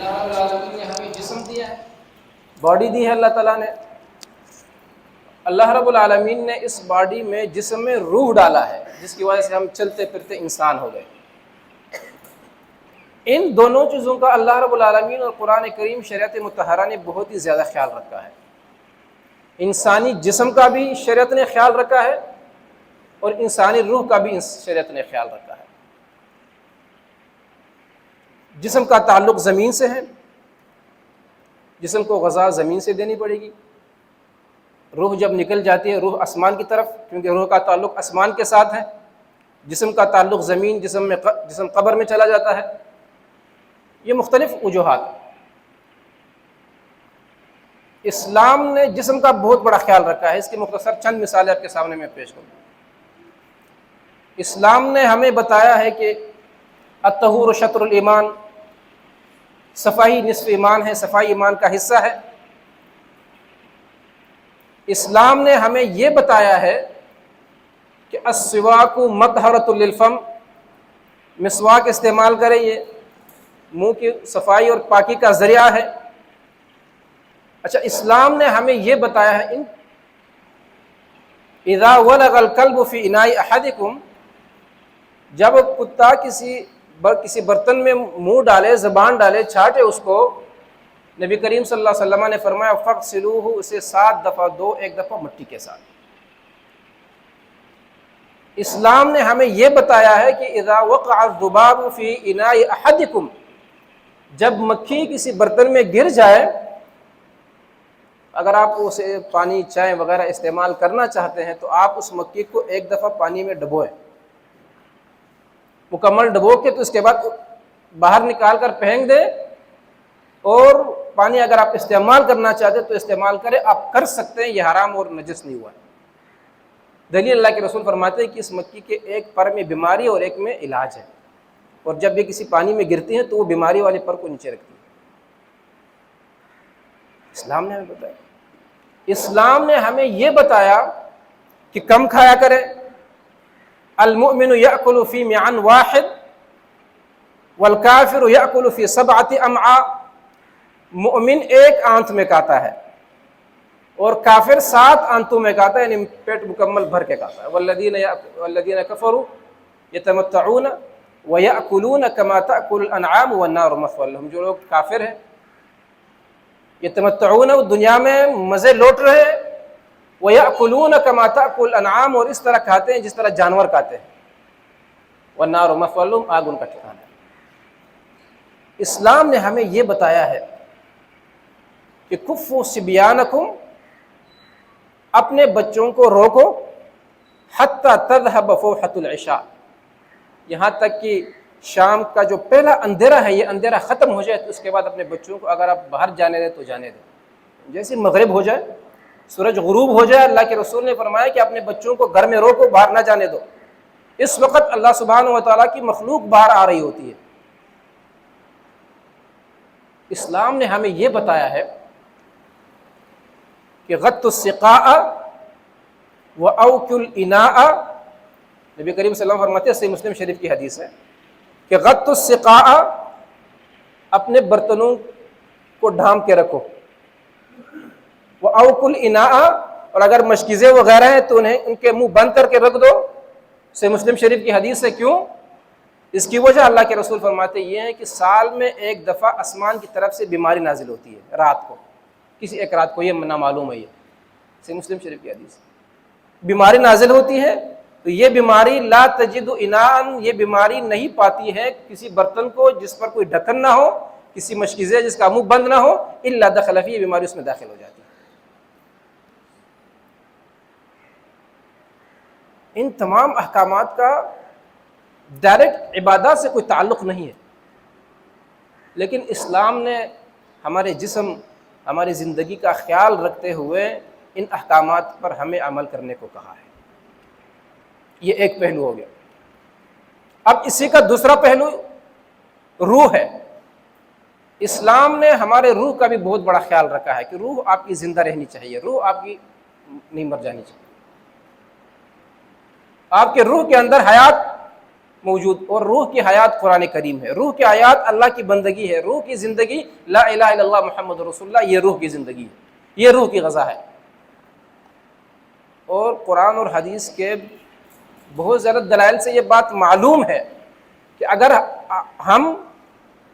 اللہ رب العالمین نے ہمیں جسم دیا ہے، باڈی دی ہے اللہ تعالیٰ نے. اللہ رب العالمین نے اس باڈی میں جسم میں روح ڈالا ہے، جس کی وجہ سے ہم چلتے پھرتے انسان ہو گئے. ان دونوں چیزوں کا اللہ رب العالمین اور قرآن کریم شریعت مطہرہ نے بہت ہی زیادہ خیال رکھا ہے. انسانی جسم کا بھی شریعت نے خیال رکھا ہے اور انسانی روح کا بھی شریعت نے خیال رکھا ہے. جسم کا تعلق زمین سے ہے، جسم کو غذا زمین سے دینی پڑے گی. روح جب نکل جاتی ہے روح آسمان کی طرف، کیونکہ روح کا تعلق آسمان کے ساتھ ہے. جسم کا تعلق زمین، جسم قبر میں چلا جاتا ہے. یہ مختلف وجوہات ہیں. اسلام نے جسم کا بہت بڑا خیال رکھا ہے. اس کی مختصر چند مثالیں آپ کے سامنے میں پیش کروں. اسلام نے ہمیں بتایا ہے کہ الطہور شطر الایمان، صفائی نصف ایمان ہے، صفائی ایمان کا حصہ ہے. اسلام نے ہمیں یہ بتایا ہے کہ السواک مطہرۃ للفم، مسواک استعمال کریں، یہ منہ کی صفائی اور پاکی کا ذریعہ ہے. اچھا، اسلام نے ہمیں یہ بتایا ہے اذا ولغ الکلب فی اناء احدکم، جب کتا کسی برتن میں منہ ڈالے، زبان ڈالے، چھاٹے اس کو، نبی کریم صلی اللہ علیہ وسلم نے فرمایا فاغسلوہ، اسے 7 دفعہ دو، 1 دفعہ مٹی کے ساتھ. اسلام نے ہمیں یہ بتایا ہے کہ اذا وقع الذباب فی اناء احدکم، جب مکھی کسی برتن میں گر جائے، اگر آپ اسے پانی چائے وغیرہ استعمال کرنا چاہتے ہیں تو آپ اس مکھی کو 1 دفعہ پانی میں ڈبوئیں، مکمل ڈبو کے، تو اس کے بعد باہر نکال کر پھینک دیں. اور پانی اگر آپ استعمال کرنا چاہتے تو استعمال کریں، آپ کر سکتے ہیں، یہ حرام اور نجس نہیں ہوا ہے. دلیل اللہ کے رسول فرماتے ہیں کہ اس مکھی کے ایک پر میں بیماری اور ایک میں علاج ہے، اور جب یہ کسی پانی میں گرتی ہیں تو وہ بیماری والے پر کو نیچے رکھتی ہے. اسلام نے ہمیں بتایا. اسلام نے ہمیں یہ بتایا کہ کم کھایا کریں. المؤمن یأکل فی معن واحد والکافر یأکل فی 7 امعاء، مؤمن ایک آنت میں کھاتا ہے اور کافر 7 آنتوں میں کھاتا ہے، یعنی پیٹ مکمل بھر کے کھاتا ہے. والذین کفروا یتمتعون ویأکلون کما تأکل الانعام والنار مثوی لہم، جو لوگ کافر ہیں یتمتعون، دنیا میں مزے لوٹ رہے ہیں، وَيَأْكُلُونَ كَمَا تَأْكُلُ الْأَنْعَامُ، اور اس طرح کھاتے ہیں جس طرح جانور کھاتے ہیں. وَالنَّارُ مَثْوًى لَهُمْ، آگ ان کا ٹھکانہ ہے. اسلام نے ہمیں یہ بتایا ہے کہ کفوا صبیانکم، اپنے بچوں کو روکو، حتی تذهب فوحة العشاء، یہاں تک کہ شام کا جو پہلا اندھیرا ہے یہ اندھیرا ختم ہو جائے. تو اس کے بعد اپنے بچوں کو اگر آپ باہر جانے دیں تو جانے دیں. جیسے مغرب ہو جائے، سورج غروب ہو جائے، اللہ کے رسول نے فرمایا کہ اپنے بچوں کو گھر میں روکو، باہر نہ جانے دو. اس وقت اللہ سبحانہ و تعالیٰ کی مخلوق باہر آ رہی ہوتی ہے. اسلام نے ہمیں یہ بتایا ہے کہ غط السقاء وأوک الاناء، نبی کریم صلی اللہ علیہ وسلم فرماتے ہیں، صحیح مسلم شریف کی حدیث ہے کہ غط السقاء، اپنے برتنوں کو ڈھانپ کے رکھو، وأوک الاناء، اور اگر مشکیزیں وغیرہ ہیں تو انہیں ان کے منہ بند کر کے رکھ دو. صحیح مسلم شریف کی حدیث ہے. کیوں؟ اس کی وجہ اللہ کے رسول فرماتے یہ ہے کہ سال میں 1 دفعہ آسمان کی طرف سے بیماری نازل ہوتی ہے، رات کو، کسی ایک رات کو، یہ نامعلوم ہے. یہ صحیح مسلم شریف کی حدیث، بیماری نازل ہوتی ہے. تو یہ بیماری لا تجد اناء، یہ بیماری نہیں پاتی ہے کسی برتن کو جس پر کوئی ڈھکن نہ ہو، کسی مشکیزے جس کا منہ بند نہ ہو، الا دخل فیہ، یہ بیماری اس میں داخل ہو جاتی ہے. ان تمام احکامات کا ڈائریکٹ عبادات سے کوئی تعلق نہیں ہے، لیکن اسلام نے ہمارے جسم، ہماری زندگی کا خیال رکھتے ہوئے ان احکامات پر ہمیں عمل کرنے کو کہا ہے. یہ ایک پہلو ہو گیا. اب اسی کا دوسرا پہلو روح ہے. اسلام نے ہمارے روح کا بھی بہت بڑا خیال رکھا ہے کہ روح آپ کی زندہ رہنی چاہیے، روح آپ کی نہیں مر جانی چاہیے. آپ کے روح کے اندر حیات موجود، اور روح کی حیات قرآن کریم ہے، روح کی حیات اللہ کی بندگی ہے، روح کی زندگی لا الہ الا اللہ محمد رسول اللہ، یہ روح کی زندگی ہے، یہ روح کی غذا ہے۔ اور قرآن اور حدیث کے بہت زیادہ دلائل سے یہ بات معلوم ہے کہ اگر ہم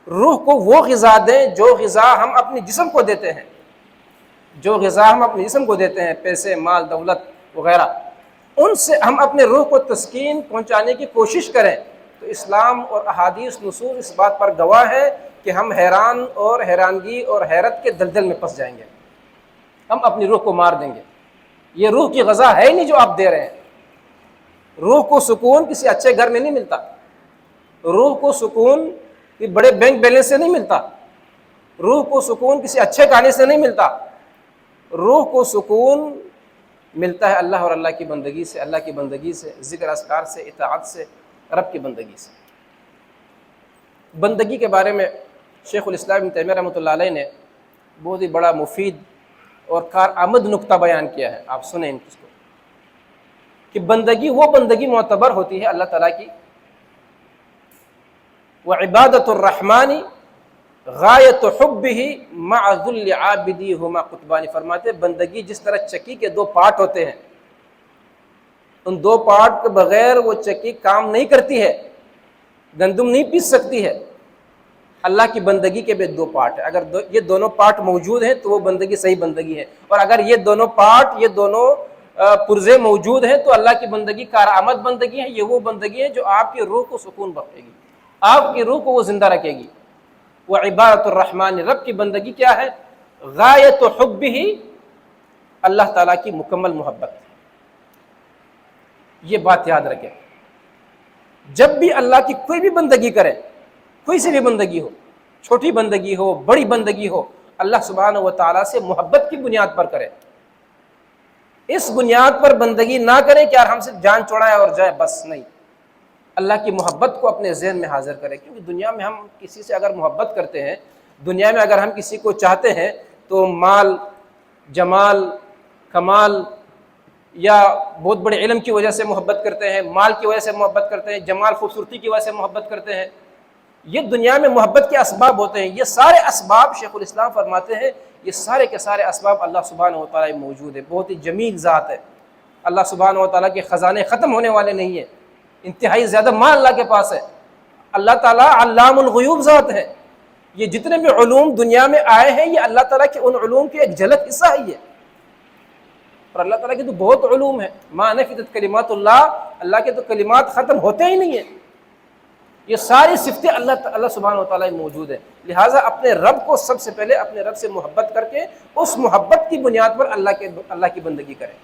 روح کو وہ غذا دیں جو غذا ہم اپنے جسم کو دیتے ہیں، جو غذا ہم اپنے جسم کو دیتے ہیں، پیسے، مال، دولت وغیرہ، ان سے ہم اپنے روح کو تسکین پہنچانے کی کوشش کریں، تو اسلام اور احادیث نصوص اس بات پر گواہ ہے کہ ہم حیران اور حیرانگی اور حیرت کے دلدل میں پھنس جائیں گے، ہم اپنی روح کو مار دیں گے۔ یہ روح کی غذا ہے ہی نہیں جو آپ دے رہے ہیں۔ روح کو سکون کسی اچھے گھر میں نہیں ملتا، روح کو سکون بڑے بینک بیلنس سے نہیں ملتا، روح کو سکون کسی اچھے کھانے سے نہیں ملتا، روح کو سکون ملتا ہے اللہ اور اللہ کی بندگی سے، اللہ کی بندگی سے، ذکر اذکار سے، اطاعت سے، رب کی بندگی سے۔ بندگی کے بارے میں شیخ الاسلام ابن تیمیہ رحمۃ اللہ علیہ نے بہت ہی بڑا مفید اور کارآمد نقطہ بیان کیا ہے، آپ سنیں اس کو، کہ بندگی وہ بندگی معتبر ہوتی ہے اللہ تعالیٰ کی، وعبادۃ الرحمن غایت حبہ مع ذل عابدی ہما قطبان، فرماتے بندگی جس طرح چکی کے دو پارٹ ہوتے ہیں، ان دو پارٹ کے بغیر وہ چکی کام نہیں کرتی ہے، گندم نہیں پیس سکتی ہے۔ اللہ کی بندگی کے بھی دو پارٹ ہیں، اگر یہ دونوں پارٹ موجود ہیں تو وہ بندگی صحیح بندگی ہے، اور اگر یہ دونوں پارٹ، یہ دونوں پرزے موجود ہیں تو اللہ کی بندگی کارآمد بندگی ہے۔ یہ وہ بندگی ہے جو آپ کی روح کو سکون بخشے گی، آپ کی روح کو وہ زندہ رکھے گی۔ وہ عبادت الرحمن، رب کی بندگی کیا ہے؟ غایت حبہ، اللہ تعالیٰ کی مکمل محبت۔ یہ بات یاد رکھیں، جب بھی اللہ کی کوئی بھی بندگی کرے، کوئی سی بھی بندگی ہو، چھوٹی بندگی ہو، بڑی بندگی ہو، اللہ سبحانہ و تعالیٰ سے محبت کی بنیاد پر کرے۔ اس بنیاد پر بندگی نہ کریں کہ یار ہم سے جان چھڑائے اور جائے، بس نہیں، اللہ کی محبت کو اپنے ذہن میں حاضر کریں، کیونکہ دنیا میں ہم کسی سے اگر محبت کرتے ہیں، دنیا میں اگر ہم کسی کو چاہتے ہیں تو مال، جمال، کمال یا بہت بڑے علم کی وجہ سے محبت کرتے ہیں، مال کی وجہ سے محبت کرتے ہیں، جمال خوبصورتی کی وجہ سے محبت کرتے ہیں، یہ دنیا میں محبت کے اسباب ہوتے ہیں۔ یہ سارے اسباب شیخ الاسلام فرماتے ہیں یہ سارے کے سارے اسباب اللہ سبحانہ و تعالیٰ موجود ہے، بہت ہی جمیل ذات ہے، اللہ سبحانہ و تعالیٰ کے خزانے ختم ہونے والے نہیں ہیں، انتہائی زیادہ مال اللہ کے پاس ہے، اللہ تعالیٰ علام الغیوب ذات ہے، یہ جتنے بھی علوم دنیا میں آئے ہیں یہ اللہ تعالیٰ کے ان علوم کی ایک جھلک حصہ ہی ہے، اور اللہ تعالیٰ کی تو بہت علوم ہے، ما نفدت کلمات اللہ کے تو کلمات ختم ہوتے ہی نہیں ہیں، یہ ساری صفتیں اللہ سبحانہ و تعالیٰ موجود ہے، لہٰذا اپنے رب کو سب سے پہلے اپنے رب سے محبت کر کے اس محبت کی بنیاد پر اللہ کی بندگی کریں۔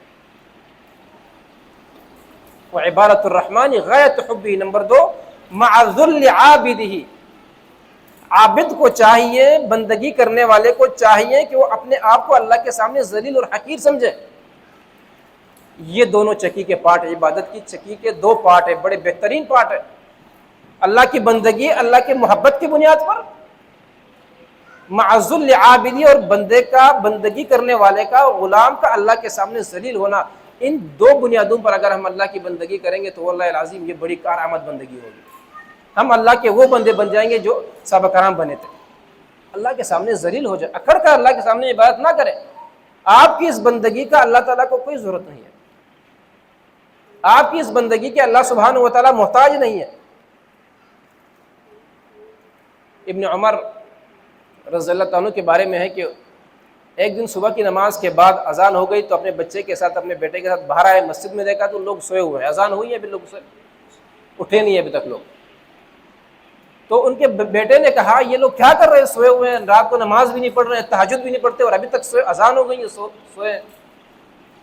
وعبادۃ الرحمن غایت حبہ، نمبر 2 مع ذل عابدہ، عابد کو چاہیے، بندگی کرنے والے کو چاہیے کہ وہ اپنے آپ کو اللہ کے سامنے ذلیل اور حقیر سمجھے۔ یہ دونوں چکی کے پارٹ، عبادت کی چکی کے 2 پارٹ ہیں، بڑے بہترین پارٹ ہے، اللہ کی بندگی اللہ کی محبت کی بنیاد پر، مع ذل عابدی، اور بندے کا، بندگی کرنے والے کا، غلام کا اللہ کے سامنے ذلیل ہونا، ان 2 بنیادوں پر اگر ہم اللہ کی بندگی کریں گے تو واللہ العظیم یہ بڑی کارآمد بندگی ہوگی، ہم اللہ کے وہ بندے بن جائیں گے جو صحابہ کرام بنے تھے، اللہ کے سامنے ذلیل ہو جائے، اکڑ کر اللہ کے سامنے عبادت نہ کریں، آپ کی اس بندگی کا اللہ تعالیٰ کو کوئی ضرورت نہیں ہے، آپ کی اس بندگی کے اللہ سبحانہ و تعالیٰ محتاج نہیں ہے۔ ابن عمر رضی اللہ عنہ کے بارے میں ہے کہ ایک دن صبح کی نماز کے بعد اذان ہو گئی تو اپنے بچے کے ساتھ، اپنے بیٹے کے ساتھ باہر آئے، مسجد میں دیکھا تو لوگ سوئے ہوئے ہیں، اذان ہوئی ہے ابھی لوگ سوئے اٹھے نہیں ابھی تک لوگ، تو ان کے بیٹے نے کہا یہ لوگ کیا کر رہے ہیں، سوئے ہوئے ہیں، رات کو نماز بھی نہیں پڑھ رہے ہیں، تہجد بھی نہیں پڑھتے اور ابھی تک سوئے، اذان ہو گئی ہے سوئے ہیں۔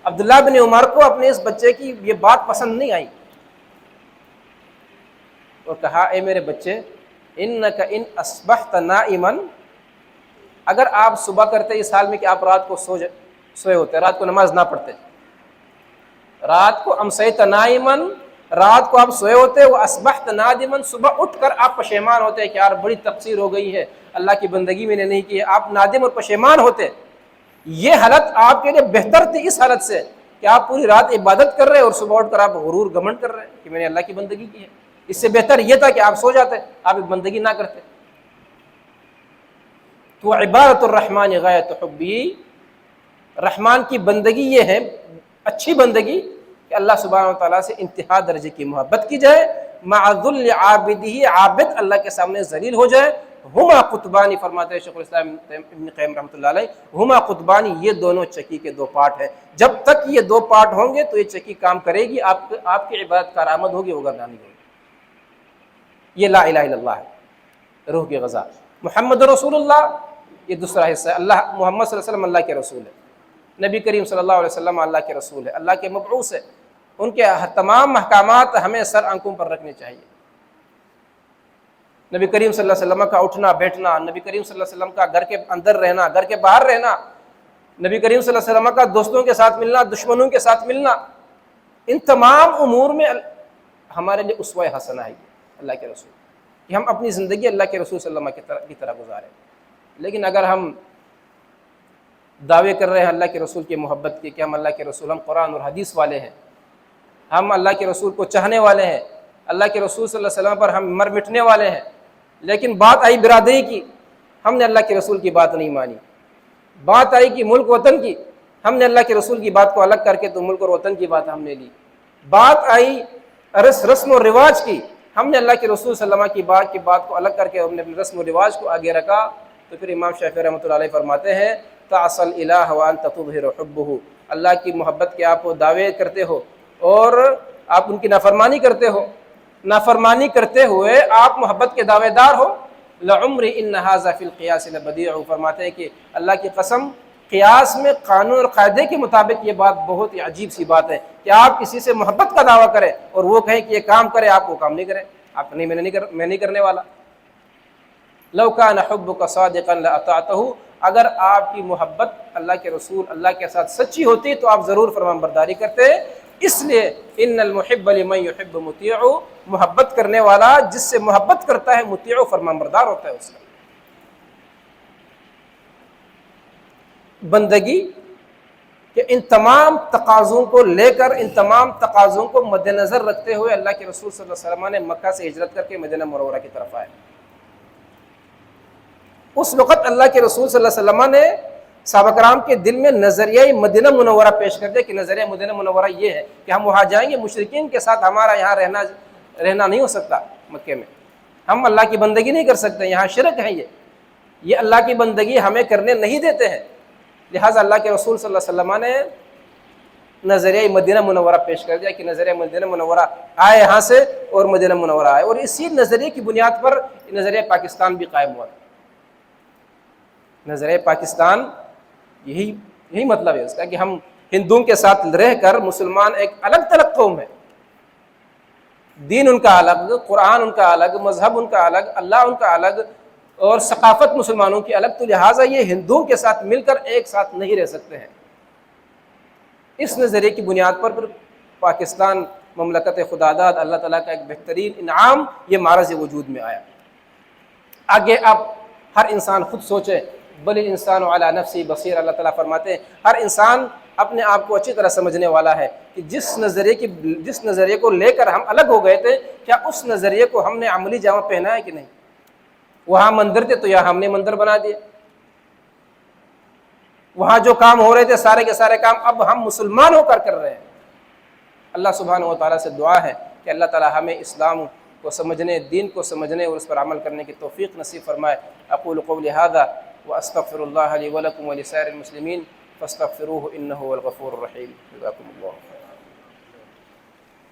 عبداللہ بن عمر کو اپنے اس بچے کی یہ بات پسند نہیں آئی اور کہا اے میرے بچے، انک ان اصبحت نائما، اگر آپ صبح کرتے اس حال میں کہ آپ رات کو سوئے ہوتے، رات کو نماز نہ پڑھتے، رات کو امسیت نائما، رات کو آپ سوئے ہوتے، وہ اصبحت نادما، صبح اٹھ کر آپ پشیمان ہوتے کہ یار بڑی تقصیر ہو گئی ہے، اللہ کی بندگی میں نے نہیں کی ہے، آپ نادم اور پشیمان ہوتے، یہ حالت آپ کے لیے بہتر تھی اس حالت سے کہ آپ پوری رات عبادت کر رہے اور صبح اٹھ کر آپ غرور گھمنڈ کر رہے ہیں کہ میں نے اللہ کی بندگی کی ہے۔ اس سے بہتر یہ تھا کہ آپ سو جاتے، آپ بندگی نہ کرتے۔ تو عبادت الرحمن غایت حبی، رحمان کی بندگی یہ ہے، اچھی بندگی، کہ اللہ سبحانہ وتعالیٰ سے انتہا درجے کی محبت کی جائے، مع ذل عابدہ، عابد اللہ کے سامنے ذلیل ہو جائے۔ ہما قطبانی، فرماتے ہیں شیخ الاسلام ابن قیم رحمۃ اللہ علیہ، ہما قطبانی، یہ دونوں چکی کے دو پارٹ ہیں، جب تک یہ دو پارٹ ہوں گے تو یہ چکی کام کرے گی، آپ کی عبادت کارآمد ہوگی، وغیرہ نہیں ہوگی۔ یہ لا الہ الا اللہ ہے، روح کی غذا۔ محمد رسول اللہ، یہ دوسرا حصہ ہے۔ اللہ، محمد صلی اللہ علیہ وسلم اللہ کے رسول ہے، نبی کریم صلی اللہ علیہ وسلم اللہ کے رسول ہے، اللہ کے مبعوث ہے، ان کے تمام احکامات ہمیں سر آنکھوں پر رکھنے چاہیے۔ نبی کریم صلی اللہ علیہ وسلم کا اٹھنا بیٹھنا، نبی کریم صلی اللہ علیہ وسلم کا گھر کے اندر رہنا، گھر کے باہر رہنا، نبی کریم صلی اللہ علیہ وسلم کا دوستوں کے ساتھ ملنا، دشمنوں کے ساتھ ملنا، ان تمام امور میں ہمارے لیے اسوہ حسنہ ہے اللہ کے رسول، کہ ہم اپنی زندگی اللہ کے رسول صلی اللہ علیہ وسلم کی طرح گزاریں۔ لیکن اگر ہم دعوے کر رہے ہیں اللہ کے رسول کی محبت کے، کہ ہم اللہ کے رسول، ہم قرآن اور حدیث والے ہیں، ہم اللہ کے رسول کو چاہنے والے ہیں، اللہ کے رسول صلی اللہ علیہ وسلم پر ہم مر مٹنے والے ہیں، لیکن بات آئی برادری کی، ہم نے اللہ کے رسول کی بات نہیں مانی، بات آئی کہ ملک وطن کی، ہم نے اللہ کے رسول کی بات کو الگ کر کے تو ملک اور وطن کی بات ہم نے لی، بات آئی رسم و رواج کی، ہم نے اللہ کے رسول صلی اللہ علیہ وسلم کی بات کو الگ کر کے ہم نے اپنے رسم و رواج کو آگے رکھا۔ تو پھر امام شافعی رحمۃ اللہ علیہ فرماتے ہیں تعصى الالہ وانت تظہر حبہ، اللہ کی محبت کے آپ دعوے کرتے ہو اور آپ ان کی نافرمانی کرتے ہو، نافرمانی کرتے ہوئے آپ محبت کے دعوے دار ہو۔ لعمری ان ھذا فی القیاس لبدیع، فرماتے ہیں کہ اللہ کی قسم، قیاس میں قانون اور قاعدے کے مطابق یہ بات بہت ہی عجیب سی بات ہے کہ آپ کسی سے محبت کا دعویٰ کریں اور وہ کہیں کہ یہ کام کرے، آپ وہ کام نہیں کریں، آپ نہیں، میں نہیں کرنے والا۔ لو کان حبک صادقا لاطعتہ، اگر آپ کی محبت اللہ کے رسول اللہ کے ساتھ سچی ہوتی تو آپ ضرور فرمان برداری کرتے۔ اس لیے ان المحب لمن یحب مطیع، محبت کرنے والا جس سے محبت کرتا ہے مطیع، فرمان بردار ہوتا ہے اس کا۔ بندگی کہ ان تمام تقاضوں کو لے کر، ان تمام تقاضوں کو مد نظر رکھتے ہوئے اللہ کے رسول صلی اللہ علیہ وسلم نے مکہ سے ہجرت کر کے مدینہ منورہ کی طرف آئے۔ اس وقت اللہ کے رسول صلی اللہ علیہ وسلم نے صحابہ کرام کے دل میں نظریہ مدینہ منورہ پیش کر دیا کہ نظریہ مدینہ منورہ یہ ہے کہ ہم وہاں جائیں گے، مشرکین کے ساتھ ہمارا یہاں رہنا نہیں ہو سکتا، مکے میں ہم اللہ کی بندگی نہیں کر سکتے، یہاں شرک ہے، یہ اللہ کی بندگی ہمیں کرنے نہیں دیتے ہیں۔ لہٰذا اللہ کے رسول صلی اللہ علیہ وسلم نے نظریہ مدینہ منورہ پیش کر دیا کہ نظریہ مدینہ منورہ آئے یہاں سے اور مدینہ منورہ آئے، اور اسی نظریے کی بنیاد پر نظریہ پاکستان بھی قائم ہوا۔ نظریہ پاکستان یہی مطلب ہے اس کا کہ ہم ہندوؤں کے ساتھ رہ کر مسلمان ایک الگ تلگ قوم ہے، دین ان کا الگ، قرآن ان کا الگ، مذہب ان کا الگ، اللہ ان کا الگ، اور ثقافت مسلمانوں کی الگ، تو لہٰذا یہ ہندوؤں کے ساتھ مل کر ایک ساتھ نہیں رہ سکتے ہیں۔ اس نظریے کی بنیاد پر پھر پاکستان مملکت خداداد، اللہ تعالیٰ کا ایک بہترین انعام، یہ معرض وجود میں آیا۔ آگے اب ہر انسان خود سوچے، بل الانسان علی نفسہ بصیر، اللہ تعالیٰ فرماتے ہیں ہر انسان اپنے آپ کو اچھی طرح سمجھنے والا ہے کہ جس نظریے کو لے کر ہم الگ ہو گئے تھے، کیا اس نظریے کو ہم نے عملی جامہ پہنا ہے کہ نہیں؟ وہاں مندر تھے تو یہاں ہم نے مندر بنا دیے، وہاں جو کام ہو رہے تھے سارے کے سارے کام اب ہم مسلمان ہو کر رہے ہیں۔ اللہ سبحانہ و تعالیٰ سے دعا ہے کہ اللہ تعالیٰ ہمیں اسلام کو سمجھنے، دین کو سمجھنے اور اس پر عمل کرنے کی توفیق نصیب فرمائے۔ اقول قولی ھذا واستغفر اللہ لی ولکم ولسائر المسلمین فاستغفروہ انہ هو الغفور الرحیم۔ جزاکم اللہ۔